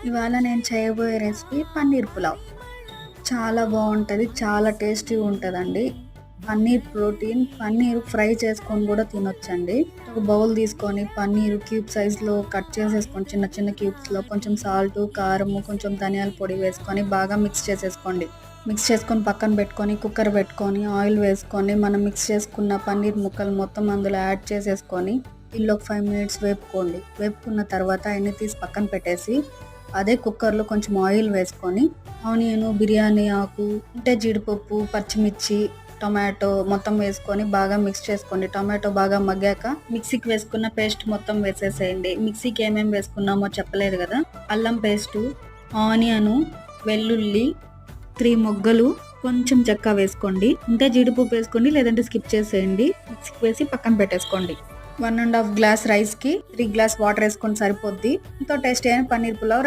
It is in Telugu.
ఇవాళ నేను చేయబోయే రెసిపీ పన్నీర్ పులావ్. చాలా బాగుంటుంది, చాలా టేస్టీగా ఉంటుందండి. పన్నీర్ ప్రోటీన్, పన్నీర్ ఫ్రై చేసుకొని కూడా తినొచ్చండి. ఒక బౌల్ తీసుకొని పన్నీర్ క్యూబ్ సైజ్లో కట్ చేసేసుకొని చిన్న చిన్న క్యూబ్స్లో కొంచెం సాల్ట్, కారం, కొంచెం ధనియాల పొడి వేసుకొని బాగా మిక్స్ చేసేసుకోండి. మిక్స్ చేసుకొని పక్కన పెట్టుకొని కుక్కర్ పెట్టుకొని ఆయిల్ వేసుకొని మనం మిక్స్ చేసుకున్న పన్నీర్ ముక్కలు మొత్తం అందులో యాడ్ చేసేసుకొని ఇల్లు ఒక 5 మినిట్స్ వేపుకోండి. వేపుకున్న తర్వాత అన్ని తీసి పక్కన పెట్టేసి అదే కుక్కర్లో కొంచెం ఆయిల్ వేసుకొని ఆనియన్, బిర్యానీ ఆకు, అంటే జీడిపప్పు, పచ్చిమిర్చి, టొమాటో మొత్తం వేసుకొని బాగా మిక్స్ చేసుకోండి. టొమాటో బాగా మగ్గాక మిక్సీకి వేసుకున్న పేస్ట్ మొత్తం వేసేసేయండి. మిక్సీకి ఏమేమి వేసుకున్నామో చెప్పలేదు కదా. అల్లం పేస్టు, ఆనియను, వెల్లుల్లి, 3 మొగ్గలు, కొంచెం చెక్క వేసుకోండి. ఉంటే జీడిపప్పు వేసుకోండి, లేదంటే స్కిప్ చేసేయండి. మిక్సీకి వేసి పక్కన పెట్టేసుకోండి. 1.5 గ్లాస్ రైస్కి 3 గ్లాస్ వాటర్ వేసుకొని సరిపోద్ది. ఎంతో టేస్టీ అయిన పన్నీర్ పులావ్